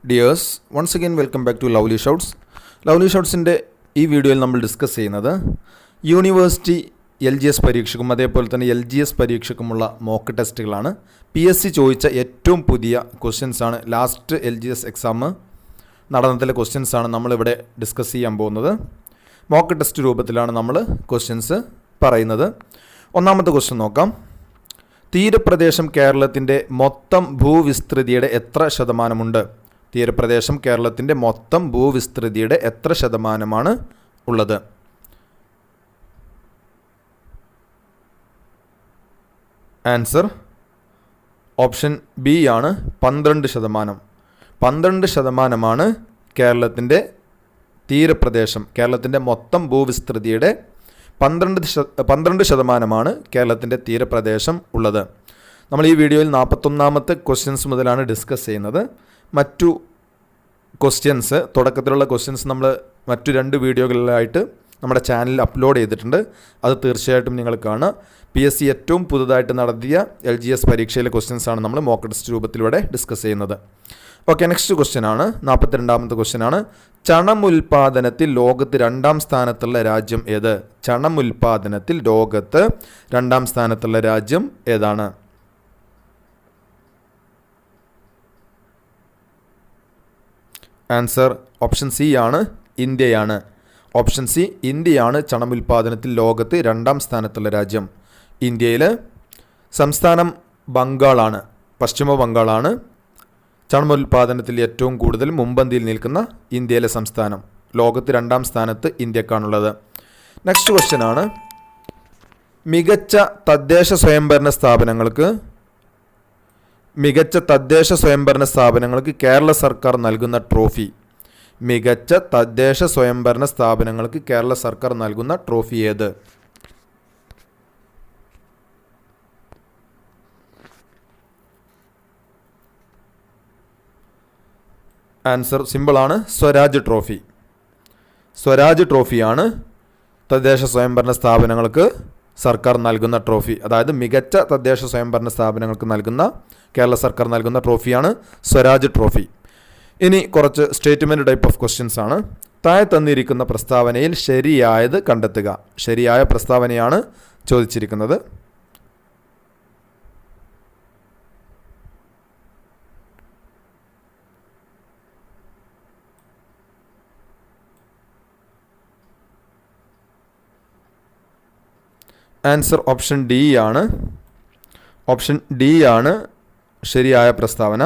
Dears, once again welcome back to lovely shots. Lovely ഷോട്ട്സിൻ്റെ ഈ വീഡിയോയിൽ നമ്മൾ ഡിസ്കസ് ചെയ്യുന്നത് യൂണിവേഴ്സിറ്റി LGS പരീക്ഷയ്ക്കും അതേപോലെ തന്നെ LGS പരീക്ഷയ്ക്കുമുള്ള മോക്ക് ടെസ്റ്റുകളാണ്. PSC ചോദിച്ച ഏറ്റവും പുതിയ ക്വസ്റ്റ്യൻസാണ്. ലാസ്റ്റ് LGS എക്സാം നടന്നതിലെ ക്വസ്റ്റ്യൻസാണ് നമ്മളിവിടെ ഡിസ്കസ് ചെയ്യാൻ പോകുന്നത്. മോക്ക് ടെസ്റ്റ് രൂപത്തിലാണ് നമ്മൾ ക്വസ്റ്റ്യൻസ് പറയുന്നത്. ഒന്നാമത്തെ ക്വസ്റ്റ്യൻ നോക്കാം. തീരപ്രദേശം കേരളത്തിൻ്റെ മൊത്തം ഭൂവിസ്തൃതിയുടെ എത്ര ശതമാനമുണ്ട്? തീരപ്രദേശം കേരളത്തിൻ്റെ മൊത്തം ഭൂവിസ്തൃതിയുടെ എത്ര ശതമാനമാണ് ഉള്ളത്? ആൻസർ ഓപ്ഷൻ ബി ആണ് 12%. 12% കേരളത്തിൻ്റെ തീരപ്രദേശം. കേരളത്തിൻ്റെ മൊത്തം ഭൂവിസ്തൃതിയുടെ 12% കേരളത്തിൻ്റെ തീരപ്രദേശം ഉള്ളത്. നമ്മൾ ഈ വീഡിയോയിൽ 41ാമത്തെ ക്വസ്റ്റ്യൻസ് മുതലാണ് ഡിസ്കസ് ചെയ്യുന്നത്. മറ്റു ക്വസ്റ്റ്യൻസ്, തുടക്കത്തിലുള്ള ക്വസ്റ്റ്യൻസ് നമ്മൾ മറ്റു 2 വീഡിയോകളിലായിട്ട് നമ്മുടെ ചാനലിൽ അപ്ലോഡ് ചെയ്തിട്ടുണ്ട്. അത് തീർച്ചയായിട്ടും നിങ്ങൾ കാണുക. PSC ഏറ്റവും പുതുതായിട്ട് നടത്തിയ LGS പരീക്ഷയിലെ ക്വസ്റ്റ്യൻസാണ് നമ്മൾ മോക്ക് ടെസ്റ്റ് രൂപത്തിലൂടെ ഡിസ്കസ് ചെയ്യുന്നത്. ഓക്കെ, നെക്സ്റ്റ് ക്വസ്റ്റ്യൻ ആണ് 42ാമത്തെ ക്വസ്റ്റ്യൻ ആണ്. ചണമുൽപാദനത്തിൽ ലോകത്ത് 2ാം സ്ഥാനത്തുള്ള രാജ്യം ഏത്? ചണമുൽപാദനത്തിൽ ലോകത്ത് 2ാം സ്ഥാനത്തുള്ള രാജ്യം ഏതാണ്? ആൻസർ ഓപ്ഷൻ സി ആണ്, ഇന്ത്യയാണ്. ഓപ്ഷൻ സി, ഇന്ത്യയാണ് ചണമുൽപാദനത്തിൽ ലോകത്ത് 2ാം സ്ഥാനത്തുള്ള രാജ്യം. ഇന്ത്യയിൽ സംസ്ഥാനം ബംഗാളാണ്, പശ്ചിമ ബംഗാളാണ് ചണമുൽപാദനത്തിൽ ഏറ്റവും കൂടുതൽ മുൻപന്തിയിൽ നിൽക്കുന്ന ഇന്ത്യയിലെ സംസ്ഥാനം. ലോകത്ത് 2ാം സ്ഥാനത്ത് ഇന്ത്യക്കാണുള്ളത്. നെക്സ്റ്റ് ക്വസ്റ്റ്യൻ ആണ്. മികച്ച തദ്ദേശ സ്വയംഭരണ സ്ഥാപനങ്ങൾക്ക് കേരള സർക്കാർ നൽകുന്ന ട്രോഫി. മികച്ച തദ്ദേശ സ്വയംഭരണ സ്ഥാപനങ്ങൾക്ക് കേരള സർക്കാർ നൽകുന്ന ട്രോഫി ഏത്? ആൻസർ സിമ്പിളാണ്, സ്വരാജ് ട്രോഫി. സ്വരാജ് ട്രോഫിയാണ് തദ്ദേശ സ്വയംഭരണ സ്ഥാപനങ്ങൾക്ക് സർക്കാർ നൽകുന്ന ട്രോഫി. അതായത് മികച്ച തദ്ദേശ സ്വയംഭരണ സ്ഥാപനങ്ങൾക്ക് നൽകുന്ന കേരള സർക്കാർ നൽകുന്ന ട്രോഫിയാണ് സ്വരാജ് ട്രോഫി. ഇനി കുറച്ച് സ്റ്റേറ്റ്മെൻറ്റ് ടൈപ്പ് ഓഫ് ക്വസ്റ്റ്യൻസ് ആണ്. താഴെ തന്നിരിക്കുന്ന പ്രസ്താവനയിൽ ശരിയായത് കണ്ടെത്തുക. ശരിയായ പ്രസ്താവനയാണ് ചോദിച്ചിരിക്കുന്നത്. ആൻസർ ഓപ്ഷൻ ഡി ആണ്. ഓപ്ഷൻ ഡി ആണ് ശരിയായ പ്രസ്താവന.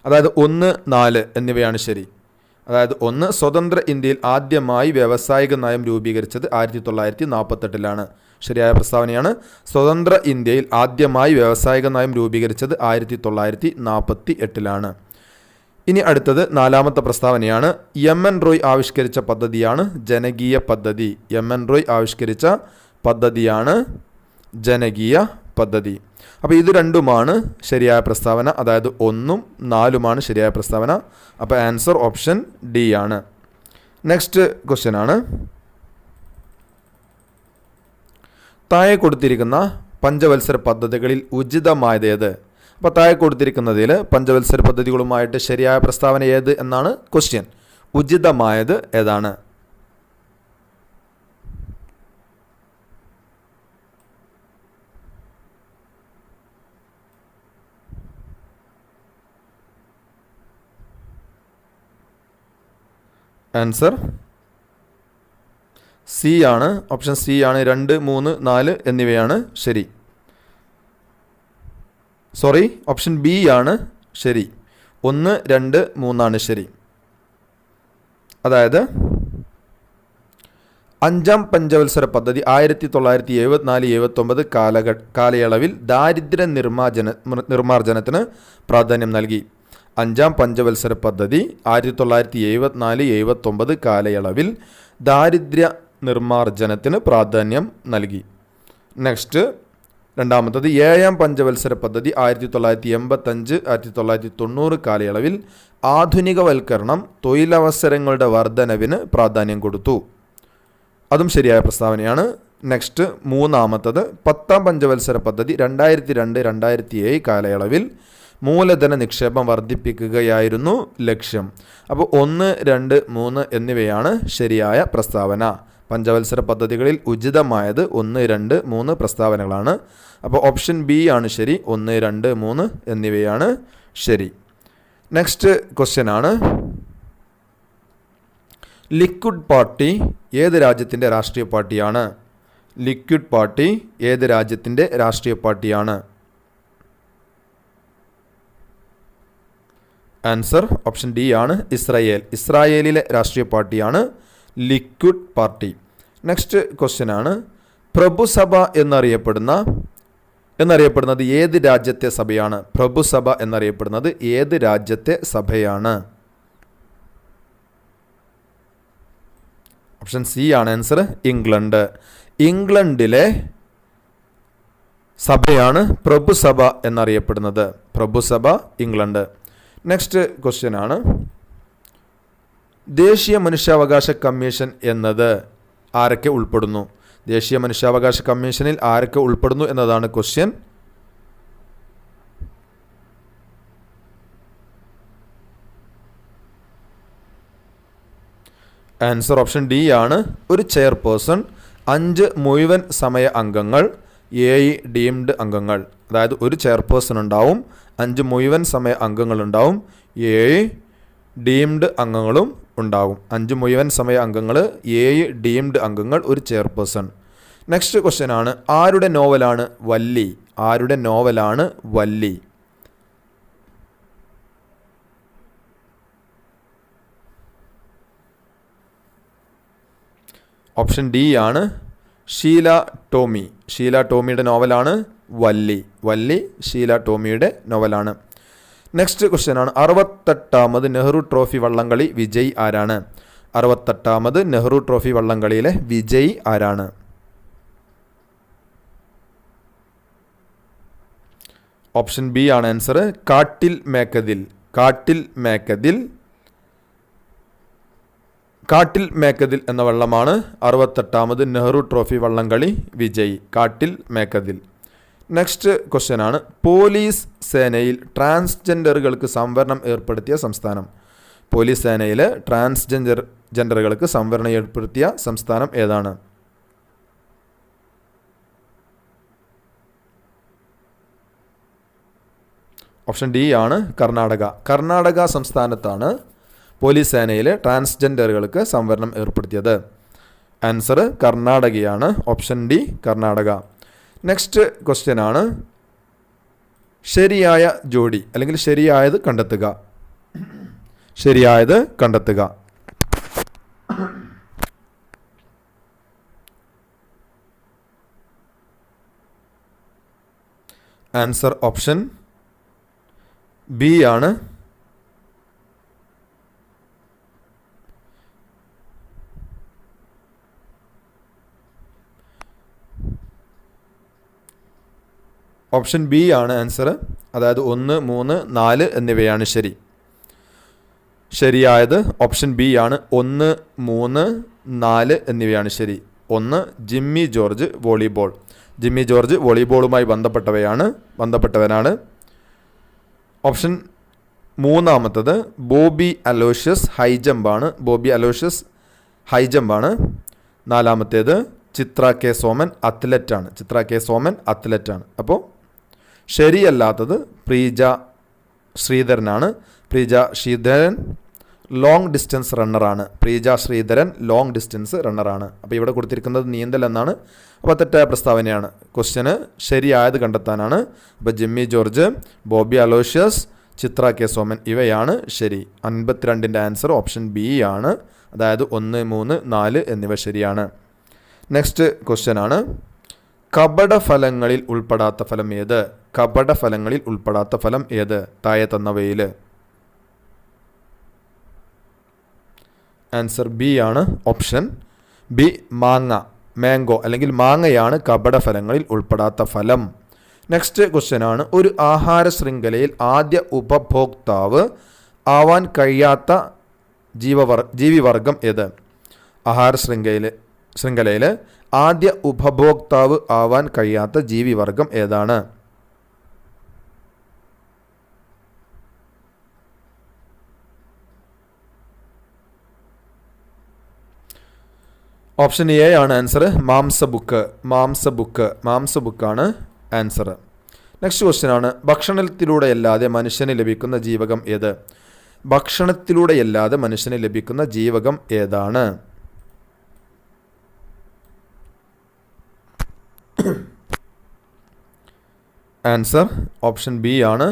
അതായത് 1, 4 എന്നിവയാണ് ശരി. അതായത് 1, സ്വതന്ത്ര ഇന്ത്യയിൽ ആദ്യമായി വ്യാവസായിക നയം രൂപീകരിച്ചത് 1948 ശരിയായ പ്രസ്താവനയാണ്. സ്വതന്ത്ര ഇന്ത്യയിൽ ആദ്യമായി വ്യാവസായിക നയം രൂപീകരിച്ചത് 1948. ഇനി അടുത്തത് 4ാമത്തെ പ്രസ്താവനയാണ്. MN റോയ് ആവിഷ്കരിച്ച പദ്ധതിയാണ് ജനകീയ പദ്ധതി. MN റോയ് ആവിഷ്കരിച്ച പദ്ധതിയാണ് ജനകീയ പദ്ധതി. അപ്പോൾ ഇത് രണ്ടുമാണ് ശരിയായ പ്രസ്താവന. അതായത് 1ഉം 4ഉമാണ് ശരിയായ പ്രസ്താവന. അപ്പോൾ ആൻസർ ഓപ്ഷൻ ഡി ആണ്. നെക്സ്റ്റ് ക്വസ്റ്റ്യൻ ആണ്. താഴെ കൊടുത്തിരിക്കുന്ന പഞ്ചവത്സര പദ്ധതികളിൽ ഉചിതമായത് ഏത്? അപ്പോൾ താഴെ കൊടുത്തിരിക്കുന്നതിൽ പഞ്ചവത്സര പദ്ധതികളുമായിട്ട് ശരിയായ പ്രസ്താവന ഏത് എന്നാണ് ക്വസ്റ്റ്യൻ. ഉചിതമായത് ഏതാണ്? ആൻസർ സി ആണ്. ഓപ്ഷൻ സി ആണ്. 2, 3, 4 എന്നിവയാണ് ശരി. സോറി, ഓപ്ഷൻ ബി ആണ് ശരി. 1, 2, 3 ശരി. അതായത് 5ാം പഞ്ചവത്സര പദ്ധതി 1974-79 കാലയളവിൽ ദാരിദ്ര്യ നിർമ്മാർജ്ജനത്തിന് പ്രാധാന്യം നൽകി. 5ാം പഞ്ചവത്സര പദ്ധതി 1974-79 കാലയളവിൽ ദാരിദ്ര്യ നിർമ്മാർജ്ജനത്തിന് പ്രാധാന്യം നൽകി. നെക്സ്റ്റ് 2ാമത്തത് 7ാം പഞ്ചവത്സര പദ്ധതി 1985-1990 കാലയളവിൽ ആധുനികവൽക്കരണം, തൊഴിലവസരങ്ങളുടെ വർധനവിന് പ്രാധാന്യം കൊടുത്തു. അതും ശരിയായ പ്രസ്താവനയാണ്. നെക്സ്റ്റ് 3ാമത്തത് 10ാം പഞ്ചവത്സര പദ്ധതി 2002-2007 കാലയളവിൽ മൂലധന നിക്ഷേപം വർദ്ധിപ്പിക്കുകയായിരുന്നു ലക്ഷ്യം. അപ്പോൾ 1, 2, 3 എന്നിവയാണ് ശരിയായ പ്രസ്താവന. പഞ്ചവത്സര പദ്ധതികളിൽ ഉചിതമായത് 1, 2, 3 പ്രസ്താവനകളാണ്. അപ്പോൾ ഓപ്ഷൻ ബി ആണ് ശരി. 1, 2, 3 എന്നിവയാണ് ശരി. നെക്സ്റ്റ് ക്വസ്റ്റ്യൻ ആണ്, ലിക്വിഡ് പാർട്ടി ഏത് രാജ്യത്തിൻ്റെ രാഷ്ട്രീയ പാർട്ടിയാണ്? ലിക്വിഡ് പാർട്ടി ഏത് രാജ്യത്തിൻ്റെ രാഷ്ട്രീയ പാർട്ടിയാണ്? ആൻസർ ഓപ്ഷൻ ഡി ആണ്, ഇസ്രായേൽ. ഇസ്രായേലിലെ രാഷ്ട്രീയ പാർട്ടിയാണ് ലിക്വിഡ് പാർട്ടി. നെക്സ്റ്റ് ക്വസ്റ്റ്യൻ ആണ്, പ്രഭുസഭ എന്നറിയപ്പെടുന്നത് ഏത് രാജ്യത്തെ സഭയാണ്? പ്രഭുസഭ എന്നറിയപ്പെടുന്നത് ഏത് രാജ്യത്തെ സഭയാണ്? ഓപ്ഷൻ സി ആണ് ആൻസർ, ഇംഗ്ലണ്ട്. ഇംഗ്ലണ്ടിലെ സഭയാണ് പ്രഭുസഭ എന്നറിയപ്പെടുന്നത്. പ്രഭുസഭ, ഇംഗ്ലണ്ട്. നെക്സ്റ്റ് ക്വസ്റ്റ്യൻ ആണ്, ദേശീയ മനുഷ്യാവകാശ കമ്മീഷൻ എന്നത് ആരൊക്കെ ഉൾപ്പെടുന്നു? ദേശീയ മനുഷ്യാവകാശ കമ്മീഷനിൽ ആരൊക്കെ ഉൾപ്പെടുന്നു എന്നതാണ് ക്വസ്റ്റ്യൻ. ആൻസർ ഓപ്ഷൻ ഡി ആണ്, ഒരു ചെയർപേഴ്സൺ, 5 മുഴുവൻ സമയ അംഗങ്ങൾ, 7 ഡീംഡ് അംഗങ്ങൾ. അതായത് ഒരു ചെയർപേഴ്സൺ ഉണ്ടാവും, 5 മുഴുവൻ സമയ അംഗങ്ങളുണ്ടാവും, 7 ഡീംഡ് അംഗങ്ങളും ഉണ്ടാവും. 5 മുഴുവൻ സമയ അംഗങ്ങൾ, 7 ഡീംഡ് അംഗങ്ങൾ, ഒരു ചെയർപേഴ്സൺ. നെക്സ്റ്റ് ക്വസ്റ്റ്യൻ ആണ്, ആരുടെ നോവലാണ് വല്ലി? ആരുടെ നോവലാണ് വല്ലി? ഓപ്ഷൻ ഡി ആണ്, ഷീല ടോമി. ഷീല ടോമിയുടെ നോവലാണ് വല്ലി. വല്ലി ഷീല ടോമിയുടെ നോവലാണ്. നെക്സ്റ്റ് ക്വസ്റ്റ്യൻ ആണ്, 68ാമത് നെഹ്റു ട്രോഫി വള്ളംകളി വിജയ് ആരാണ്? 68ാമത് നെഹ്റു ട്രോഫി വള്ളംകളിയിലെ വിജയ് ആരാണ്? ഓപ്ഷൻ ബി ആണ് ആൻസർ, കാട്ടിൽ മേക്കതിൽ. കാട്ടിൽ മേക്കതിൽ എന്ന വള്ളമാണ് 68ാമത് നെഹ്റു ട്രോഫി വള്ളംകളി വിജയ്. കാട്ടിൽ മേക്കതിൽ. നെക്സ്റ്റ് ക്വസ്റ്റ്യൻ ആണ്, പോലീസ് സേനയിൽ ട്രാൻസ്ജെൻഡറുകൾക്ക് സംവരണം ഏർപ്പെടുത്തിയ സംസ്ഥാനം? പോലീസ് സേനയിൽ ട്രാൻസ്ജെൻഡറുകൾക്ക് സംവരണം ഏർപ്പെടുത്തിയ സംസ്ഥാനം ഏതാണ്? ഓപ്ഷൻ ഡി ആണ്, കർണാടക. കർണാടക സംസ്ഥാനത്താണ് പോലീസ് സേനയിൽ ട്രാൻസ്ജെൻഡറുകൾക്ക് സംവരണം ഏർപ്പെടുത്തിയത്. ആൻസർ കർണാടകയാണ്. Option D, Karnataka. Next question ആണ്, ശരിയായ ജോഡി അല്ലെങ്കിൽ ശരിയായത് കണ്ടെത്തുക. ശരിയായത് കണ്ടെത്തുക. ആൻസർ ഓപ്ഷൻ ബി ആണ്. ഓപ്ഷൻ ബി ആണ് ആൻസർ. അതായത് 1, 3, 4 എന്നിവയാണ് ശരി. ശരിയായത് ഓപ്ഷൻ ബി ആണ്. 1, 3, 4 എന്നിവയാണ് ശരി. 1 ജിമ്മി ജോർജ് വോളിബോൾ. ജിമ്മി ജോർജ് വോളിബോളുമായി ബന്ധപ്പെട്ടവനാണ്. ഓപ്ഷൻ 3 ബോബി അലോഷ്യസ് ഹൈജമ്പാണ്. ബോബി അലോഷ്യസ് ഹൈജമ്പാണ്. 4 ചിത്ര കെ സോമൻ അത്ലറ്റാണ്. ചിത്ര കെ സോമൻ അത്ലറ്റാണ്. അപ്പോൾ ശരിയല്ലാത്തത് പ്രീജ ശ്രീധരനാണ്. പ്രീജ ശ്രീധരൻ ലോങ് ഡിസ്റ്റൻസ് റണ്ണറാണ്. പ്രീജ ശ്രീധരൻ ലോങ് ഡിസ്റ്റൻസ് റണ്ണറാണ്. അപ്പോൾ ഇവിടെ കൊടുത്തിരിക്കുന്നത് നീന്തൽ എന്നാണ്. അപ്പോൾ തെറ്റായ പ്രസ്താവനയാണ്. ക്വസ്റ്റ്യന് ശരിയായത് കണ്ടെത്താനാണ്. അപ്പോൾ ജിമ്മി ജോർജ്, ബോബി അലോഷ്യസ്, ചിത്ര കെ സോമൻ ഇവയാണ് ശരി. 52ൻ്റെ ആൻസർ ഓപ്ഷൻ ബി ആണ്. അതായത് 1, 3, 4 എന്നിവ ശരിയാണ്. നെക്സ്റ്റ് ക്വസ്റ്റ്യൻ ആണ്, കപടഫലങ്ങളിൽ ഉൾപ്പെടാത്ത ഫലം ഏത്? കപടഫലങ്ങളിൽ ഉൾപ്പെടാത്ത ഫലം ഏത്? താഴെ തന്നവയിൽ. ആൻസർ ബി ആണ്. ഓപ്ഷൻ ബി, മാംഗോ അല്ലെങ്കിൽ മാങ്ങയാണ് കപടഫലങ്ങളിൽ ഉൾപ്പെടാത്ത ഫലം. നെക്സ്റ്റ് ക്വസ്റ്റ്യൻ ആണ്, ഒരു ആഹാര ശൃംഖലയിൽ ആദ്യ ഉപഭോക്താവ് ആവാൻ കഴിയാത്ത ജീവിവർഗം ഏത്? ആഹാര ശൃംഖലയിൽ ആദ്യ ഉപഭോക്താവ് ആവാൻ കഴിയാത്ത ജീവിവർഗം ഏതാണ്? ഓപ്ഷൻ എ ആണ് ആൻസർ. മാംസബുക്കാണ് ആൻസർ. നെക്സ്റ്റ് ക്വസ്റ്റ്യൻ ആണ്, ഭക്ഷണത്തിലൂടെയല്ലാതെ മനുഷ്യന് ലഭിക്കുന്ന ജീവകം ഏത്? ഭക്ഷണത്തിലൂടെയല്ലാതെ മനുഷ്യന് ലഭിക്കുന്ന ജീവകം ഏതാണ്? ആൻസർ ഓപ്ഷൻ ബി ആണ്.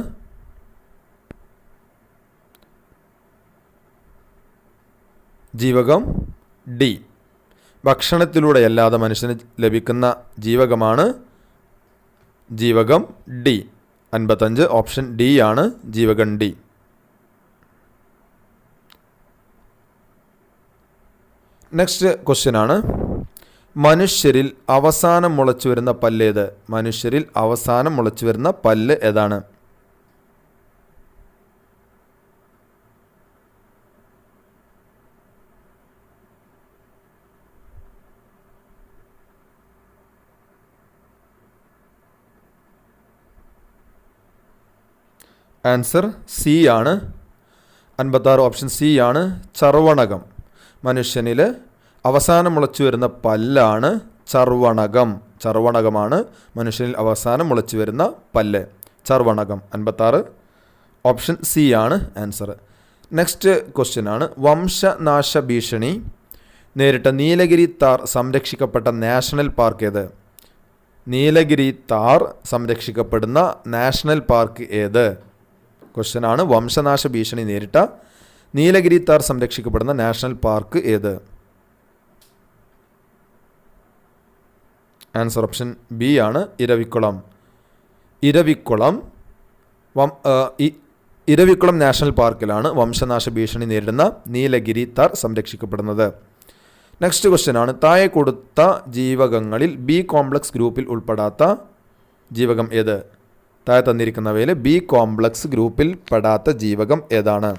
ജീവകം ഡി. ഭക്ഷണത്തിലൂടെയല്ലാതെ മനുഷ്യന് ലഭിക്കുന്ന ജീവകമാണ് ജീവകം ഡി. 55 ഓപ്ഷൻ ഡി ആണ് ജീവകം ഡി. നെക്സ്റ്റ് ക്വസ്റ്റ്യൻ ആണ്, മനുഷ്യരിൽ അവസാനം മുളച്ചു വരുന്ന പല്ല് ഏത്? മനുഷ്യരിൽ അവസാനം മുളച്ചു വരുന്ന പല്ല് ഏതാണ്? ആൻസർ സി ആണ്. 56 ഓപ്ഷൻ സി ആണ് ചർവണകം. മനുഷ്യനിൽ അവസാനം മുളച്ചു വരുന്ന പല്ലാണ് ചർവണകമാണ് മനുഷ്യനിൽ അവസാനം മുളച്ചു വരുന്ന പല്ല്, ചർവണകം. 56 ഓപ്ഷൻ സി ആണ് ആൻസർ. നെക്സ്റ്റ് ക്വസ്റ്റ്യൻ ആണ്, വംശനാശ ഭീഷണി നേരിട്ട നീലഗിരി താർ സംരക്ഷിക്കപ്പെട്ട നാഷണൽ പാർക്ക് ഏത്? നീലഗിരി താർ സംരക്ഷിക്കപ്പെടുന്ന നാഷണൽ പാർക്ക് ഏത്? ക്വസ്റ്റ്യൻ ആണ്, വംശനാശ ഭീഷണി നേരിട്ട നീലഗിരി താർ സംരക്ഷിക്കപ്പെടുന്ന നാഷണൽ പാർക്ക് ഏത്? ആൻസർ ഓപ്ഷൻ ബി ആണ് ഇരവിക്കുളം നാഷണൽ പാർക്കിലാണ് വംശനാശ ഭീഷണി നേരിടുന്ന നീലഗിരി താർ സംരക്ഷിക്കപ്പെടുന്നത്. നെക്സ്റ്റ് ക്വസ്റ്റ്യൻ ആണ്, താഴെ കൊടുത്ത ജീവകങ്ങളിൽ ബി കോംപ്ലക്സ് ഗ്രൂപ്പിൽ ഉൾപ്പെടാത്ത ജീവകം ഏത്? താഴെ തന്നിരിക്കുന്നവയിൽ ബി കോംപ്ലക്സ് ഗ്രൂപ്പിൽ പെടാത്ത ജീവകം ഏതാണ്?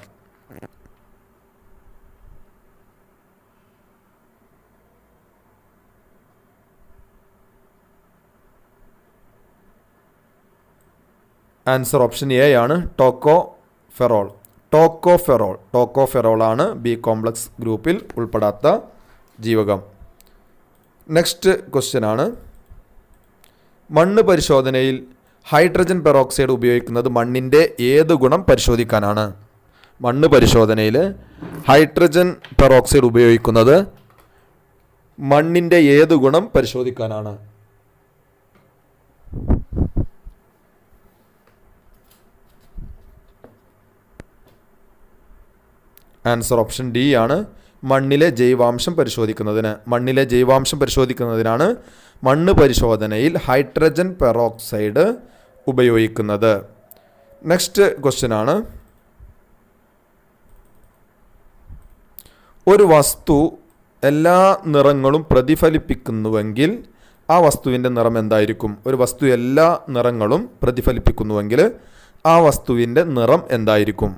ആൻസർ ഓപ്ഷൻ എ ആണ് ടോക്കോഫെറോൾ ആണ് ബി കോംപ്ലക്സ് ഗ്രൂപ്പിൽ ഉൾപ്പെടാത്ത ജീവകം. നെക്സ്റ്റ് ക്വസ്റ്റ്യൻ ആണ്, മണ്ണ് പരിശോധനയിൽ ഹൈഡ്രജൻ പെറോക്സൈഡ് ഉപയോഗിക്കുന്നത് മണ്ണിൻ്റെ ഏത് ഗുണം പരിശോധിക്കാനാണ്? മണ്ണ് പരിശോധനയിൽ ഹൈഡ്രജൻ പെറോക്സൈഡ് ഉപയോഗിക്കുന്നത് മണ്ണിൻ്റെ ഏത് ഗുണം പരിശോധിക്കാനാണ്? ആൻസർ ഓപ്ഷൻ ഡി ആണ് മണ്ണിലെ ജൈവാംശം പരിശോധിക്കുന്നതിനാണ് മണ്ണ് പരിശോധനയിൽ ഹൈഡ്രജൻ പെറോക്സൈഡ് ഉപയോഗിക്കുന്നത്. നെക്സ്റ്റ് ക്വസ്റ്റ്യൻ ആണ്, ഒരു വസ്തു എല്ലാ നിറങ്ങളും പ്രതിഫലിപ്പിക്കുന്നുവെങ്കിൽ ആ വസ്തുവിൻ്റെ നിറം എന്തായിരിക്കും? ഒരു വസ്തു എല്ലാ നിറങ്ങളും പ്രതിഫലിപ്പിക്കുന്നുവെങ്കിൽ ആ വസ്തുവിൻ്റെ നിറം എന്തായിരിക്കും?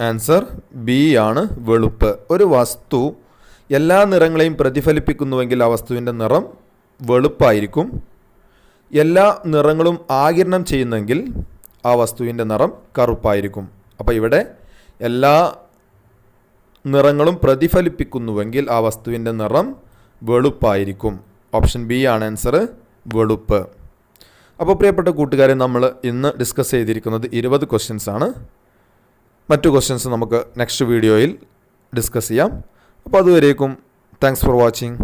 ആൻസർ ബി ആണ് വെളുപ്പ്. ഒരു വസ്തു എല്ലാ നിറങ്ങളെയും പ്രതിഫലിപ്പിക്കുന്നുവെങ്കിൽ ആ വസ്തുവിൻ്റെ നിറം വെളുപ്പായിരിക്കും. എല്ലാ നിറങ്ങളും ആഗിരണം ചെയ്യുന്നെങ്കിൽ ആ വസ്തുവിൻ്റെ നിറം കറുപ്പായിരിക്കും. അപ്പോൾ ഇവിടെ എല്ലാ നിറങ്ങളും പ്രതിഫലിപ്പിക്കുന്നുവെങ്കിൽ ആ വസ്തുവിൻ്റെ നിറം വെളുപ്പായിരിക്കും. ഓപ്ഷൻ ബി ആണ് ആൻസർ, വെളുപ്പ്. അപ്പോൾ പ്രിയപ്പെട്ട കൂട്ടുകാരെ, നമ്മൾ ഇന്ന് ഡിസ്കസ് ചെയ്തിരിക്കുന്നത് 20 ക്വസ്റ്റ്യൻസ് ആണ്. മറ്റു ക്വസ്റ്റ്യൻസ് നമുക്ക് നെക്സ്റ്റ് വീഡിയോയിൽ ഡിസ്കസ് ചെയ്യാം. അപ്പോൾ അതുവരേക്കും താങ്ക്സ് ഫോർ വാച്ചിങ്.